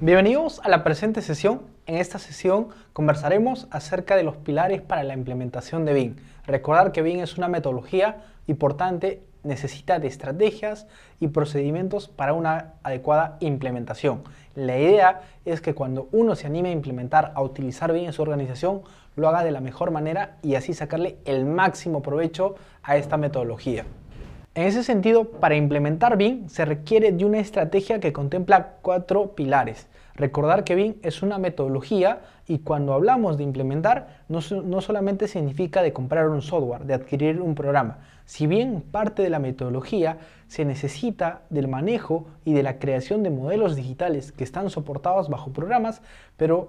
Bienvenidos a la presente sesión. En esta sesión conversaremos acerca de los pilares para la implementación de BIM. Recordar que BIM es una metodología y por tanto necesita de estrategias y procedimientos para una adecuada implementación. La idea es que cuando uno se anime a implementar, a utilizar BIM en su organización, lo haga de la mejor manera y así sacarle el máximo provecho a esta metodología. En ese sentido, para implementar BIM se requiere de una estrategia que contempla 4 pilares. Recordar que BIM es una metodología y cuando hablamos de implementar no solamente significa de comprar un software, de adquirir un programa. Si bien parte de la metodología se necesita del manejo y de la creación de modelos digitales que están soportados bajo programas, pero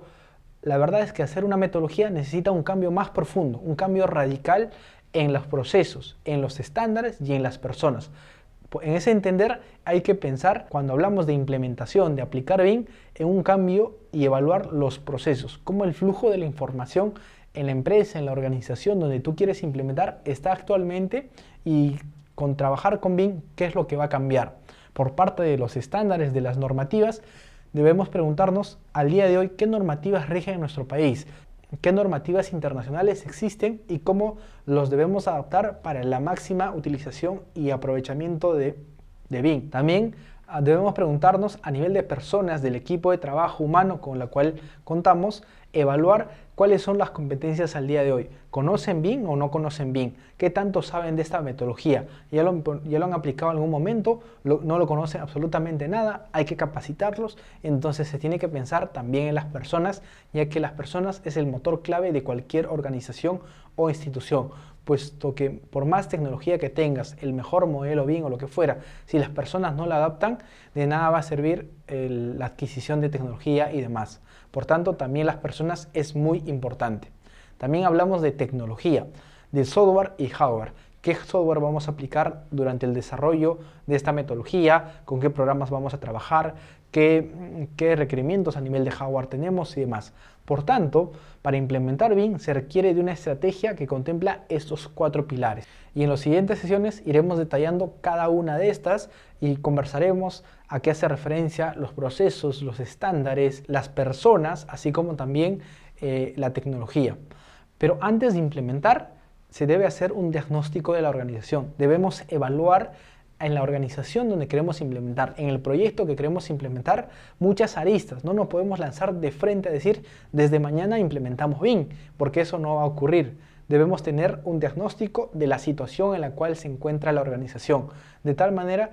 la verdad es que hacer una metodología necesita un cambio más profundo, un cambio radical en los procesos, en los estándares y en las personas. En ese entender hay que pensar, cuando hablamos de implementación, de aplicar BIM, en un cambio y evaluar los procesos, cómo el flujo de la información en la empresa, en la organización donde tú quieres implementar está actualmente y con trabajar con BIM, qué es lo que va a cambiar. Por parte de los estándares, de las normativas, debemos preguntarnos al día de hoy qué normativas rigen en nuestro país, qué normativas internacionales existen y cómo los debemos adaptar para la máxima utilización y aprovechamiento de BIM. También debemos preguntarnos a nivel de personas, del equipo de trabajo humano con la cual contamos, evaluar cuáles son las competencias al día de hoy. ¿Conocen BIM o no conocen BIM? ¿Qué tanto saben de esta metodología? ¿Ya lo han aplicado en algún momento? ¿No lo conocen absolutamente nada? Hay que capacitarlos. Entonces se tiene que pensar también en las personas, ya que las personas es el motor clave de cualquier organización o institución, puesto que por más tecnología que tengas, el mejor modelo BIM o lo que fuera, si las personas no la adaptan, de nada va a servir la adquisición de tecnología y demás. Por tanto, también las personas es muy importante. También hablamos de tecnología, de software y hardware. ¿Qué software vamos a aplicar durante el desarrollo de esta metodología? ¿Con qué programas vamos a trabajar? ¿Qué requerimientos a nivel de hardware tenemos y demás? Por tanto, para implementar BIM se requiere de una estrategia que contempla estos 4 pilares. Y en las siguientes sesiones iremos detallando cada una de estas y conversaremos a qué hace referencia los procesos, los estándares, las personas, así como también la tecnología. Pero antes de implementar, se debe hacer un diagnóstico de la organización. Debemos evaluar en la organización donde queremos implementar, en el proyecto que queremos implementar, muchas aristas. No nos podemos lanzar de frente a decir, desde mañana implementamos BIM, porque eso no va a ocurrir. Debemos tener un diagnóstico de la situación en la cual se encuentra la organización, de tal manera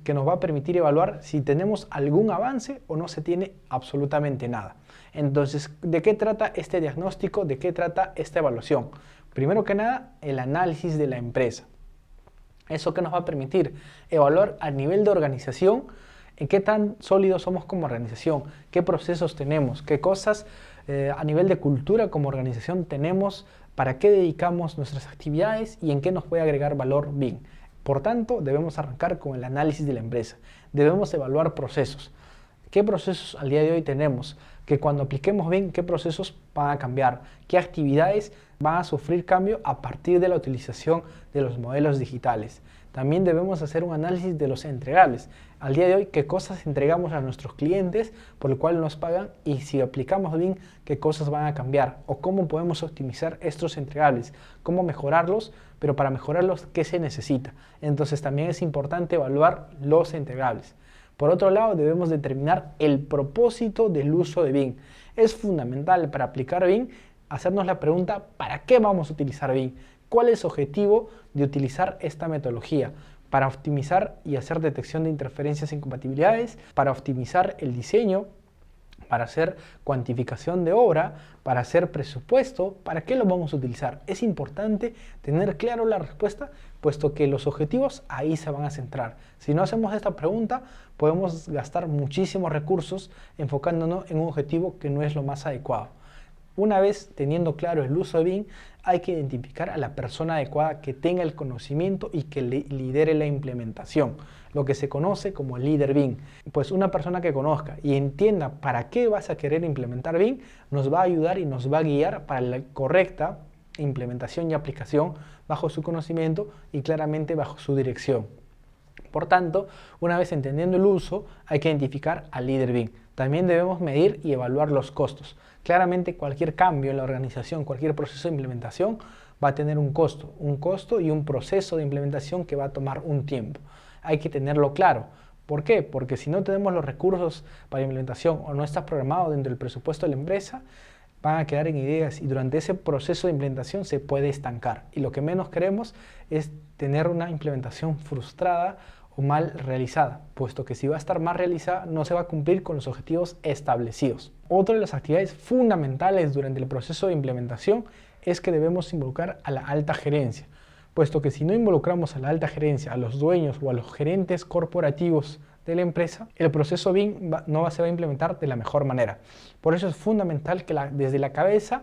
que nos va a permitir evaluar si tenemos algún avance o no se tiene absolutamente nada. Entonces, ¿de qué trata este diagnóstico? ¿De qué trata esta evaluación? Primero que nada, el análisis de la empresa. ¿Eso qué nos va a permitir? Evaluar a nivel de organización en qué tan sólidos somos como organización, qué procesos tenemos, qué cosas a nivel de cultura como organización tenemos, para qué dedicamos nuestras actividades y en qué nos puede agregar valor BIM. Por tanto, debemos arrancar con el análisis de la empresa. Debemos evaluar procesos. ¿Qué procesos al día de hoy tenemos? Que cuando apliquemos BIM, ¿qué procesos van a cambiar? ¿Qué actividades van a sufrir cambio a partir de la utilización de los modelos digitales? También debemos hacer un análisis de los entregables. Al día de hoy, ¿qué cosas entregamos a nuestros clientes por lo cual nos pagan? Y si aplicamos BIM, ¿qué cosas van a cambiar? ¿O cómo podemos optimizar estos entregables? ¿Cómo mejorarlos? Pero para mejorarlos, ¿qué se necesita? Entonces también es importante evaluar los entregables. Por otro lado, debemos determinar el propósito del uso de BIM. Es fundamental para aplicar BIM hacernos la pregunta, ¿para qué vamos a utilizar BIM? ¿Cuál es el objetivo de utilizar esta metodología? Para optimizar y hacer detección de interferencias e incompatibilidades, para optimizar el diseño, para hacer cuantificación de obra, para hacer presupuesto. ¿Para qué lo vamos a utilizar? Es importante tener claro la respuesta, puesto que los objetivos ahí se van a centrar. Si no hacemos esta pregunta, podemos gastar muchísimos recursos enfocándonos en un objetivo que no es lo más adecuado. Una vez teniendo claro el uso de BIM, hay que identificar a la persona adecuada que tenga el conocimiento y que lidere la implementación, lo que se conoce como líder BIM. Pues una persona que conozca y entienda para qué vas a querer implementar BIM, nos va a ayudar y nos va a guiar para la correcta implementación y aplicación bajo su conocimiento y claramente bajo su dirección. Por tanto, una vez entendiendo el uso, hay que identificar al líder BIM. También debemos medir y evaluar los costos. Claramente cualquier cambio en la organización, cualquier proceso de implementación va a tener un costo y un proceso de implementación que va a tomar un tiempo. Hay que tenerlo claro. ¿Por qué? Porque si no tenemos los recursos para implementación o no está programado dentro del presupuesto de la empresa, van a quedar en ideas y durante ese proceso de implementación se puede estancar. Y lo que menos queremos es tener una implementación frustrada o mal realizada, puesto que si va a estar mal realizada no se va a cumplir con los objetivos establecidos. Otra de las actividades fundamentales durante el proceso de implementación es que debemos involucrar a la alta gerencia, puesto que si no involucramos a la alta gerencia, a los dueños o a los gerentes corporativos de la empresa, el proceso BIM no se va a implementar de la mejor manera. Por eso es fundamental que desde la cabeza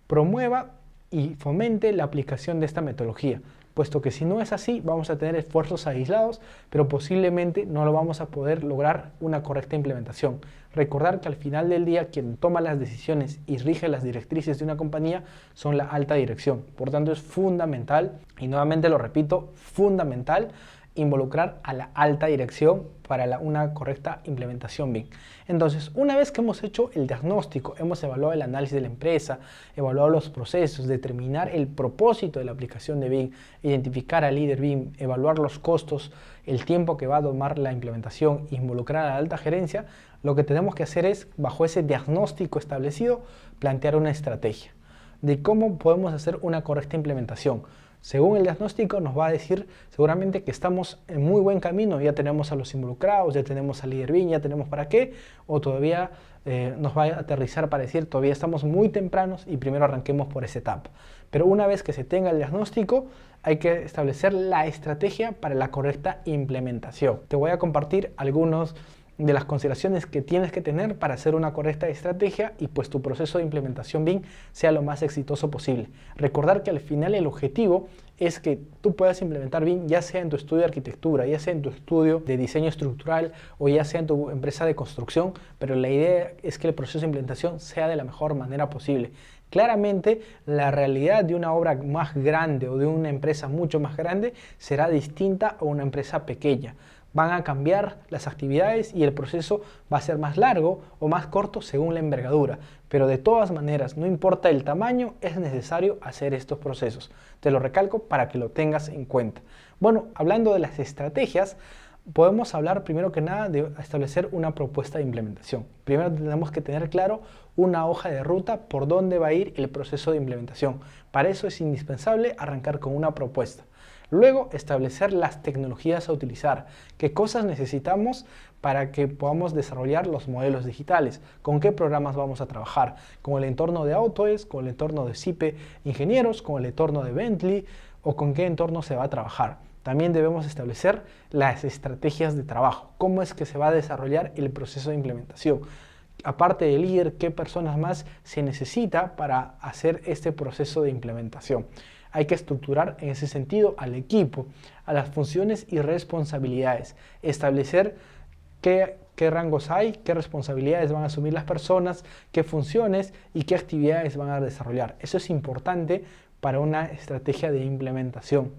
promueva y fomente la aplicación de esta metodología, puesto que si no es así vamos a tener esfuerzos aislados, pero posiblemente no lo vamos a poder lograr una correcta implementación. Recordar que al final del día quien toma las decisiones y rige las directrices de una compañía son la alta dirección. Por tanto es fundamental, y nuevamente lo repito, fundamental involucrar a la alta dirección para una correcta implementación BIM. Entonces, una vez que hemos hecho el diagnóstico, hemos evaluado el análisis de la empresa, evaluado los procesos, determinar el propósito de la aplicación de BIM, identificar al líder BIM, evaluar los costos, el tiempo que va a tomar la implementación, involucrar a la alta gerencia, lo que tenemos que hacer es, bajo ese diagnóstico establecido, plantear una estrategia de cómo podemos hacer una correcta implementación. Según el diagnóstico nos va a decir seguramente que estamos en muy buen camino, ya tenemos a los involucrados, ya tenemos al líder BIM, ya tenemos para qué, o todavía nos va a aterrizar para decir todavía estamos muy tempranos y primero arranquemos por esa etapa. Pero una vez que se tenga el diagnóstico, hay que establecer la estrategia para la correcta implementación. Te voy a compartir algunos de las consideraciones que tienes que tener para hacer una correcta estrategia y pues tu proceso de implementación BIM sea lo más exitoso posible. Recordar que al final el objetivo es que tú puedas implementar BIM ya sea en tu estudio de arquitectura, ya sea en tu estudio de diseño estructural o ya sea en tu empresa de construcción, pero la idea es que el proceso de implementación sea de la mejor manera posible. Claramente la realidad de una obra más grande o de una empresa mucho más grande será distinta a una empresa pequeña. Van a cambiar las actividades y el proceso va a ser más largo o más corto según la envergadura. Pero de todas maneras, no importa el tamaño, es necesario hacer estos procesos. Te lo recalco para que lo tengas en cuenta. Bueno, hablando de las estrategias, podemos hablar primero que nada de establecer una propuesta de implementación. Primero tenemos que tener claro una hoja de ruta por dónde va a ir el proceso de implementación. Para eso es indispensable arrancar con una propuesta. Luego, establecer las tecnologías a utilizar, qué cosas necesitamos para que podamos desarrollar los modelos digitales, con qué programas vamos a trabajar, con el entorno de Autodesk, con el entorno de SIPE Ingenieros, con el entorno de Bentley o con qué entorno se va a trabajar. También debemos establecer las estrategias de trabajo, cómo es que se va a desarrollar el proceso de implementación. Aparte del líder, qué personas más se necesita para hacer este proceso de implementación. Hay que estructurar en ese sentido al equipo, a las funciones y responsabilidades, establecer qué rangos hay, qué responsabilidades van a asumir las personas, qué funciones y qué actividades van a desarrollar. Eso es importante para una estrategia de implementación.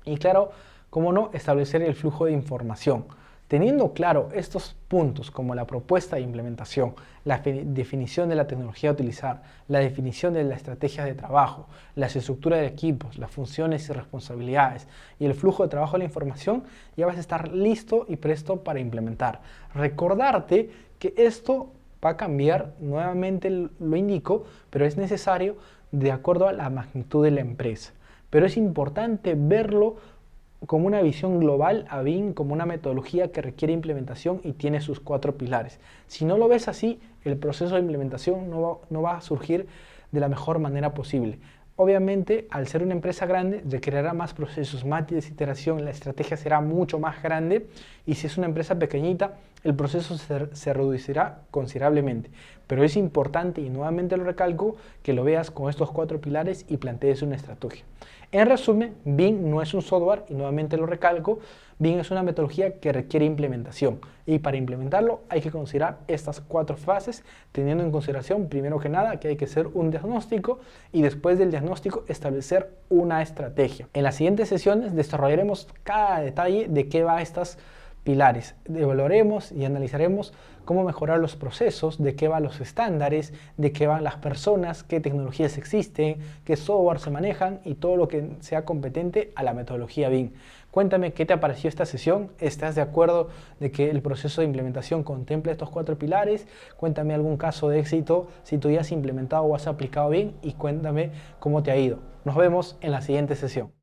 Y claro, cómo no, establecer el flujo de información. Teniendo claro estos puntos como la propuesta de implementación, la definición de la tecnología a utilizar, la definición de la estrategia de trabajo, la estructura de equipos, las funciones y responsabilidades y el flujo de trabajo de la información, ya vas a estar listo y presto para implementar. Recordarte que esto va a cambiar, nuevamente lo indico, pero es necesario de acuerdo a la magnitud de la empresa. Pero es importante verlo como una visión global a BIM, como una metodología que requiere implementación y tiene sus 4 pilares. Si no lo ves así, el proceso de implementación no va a surgir de la mejor manera posible. Obviamente, al ser una empresa grande, requerirá más procesos, más iteración, la estrategia será mucho más grande y si es una empresa pequeñita, el proceso se reducirá considerablemente. Pero es importante, y nuevamente lo recalco, que lo veas con estos 4 pilares y plantees una estrategia. En resumen, BIM no es un software, y nuevamente lo recalco, BIM es una metodología que requiere implementación. Y para implementarlo hay que considerar estas 4 fases, teniendo en consideración, primero que nada, que hay que hacer un diagnóstico y después del diagnóstico establecer una estrategia. En las siguientes sesiones desarrollaremos cada detalle de qué va estas pilares. Evaluaremos y analizaremos cómo mejorar los procesos, de qué van los estándares, de qué van las personas, qué tecnologías existen, qué software se manejan y todo lo que sea competente a la metodología BIM. Cuéntame qué te pareció esta sesión. ¿Estás de acuerdo de que el proceso de implementación contemple estos 4 pilares? Cuéntame algún caso de éxito si tú ya has implementado o has aplicado BIM y cuéntame cómo te ha ido. Nos vemos en la siguiente sesión.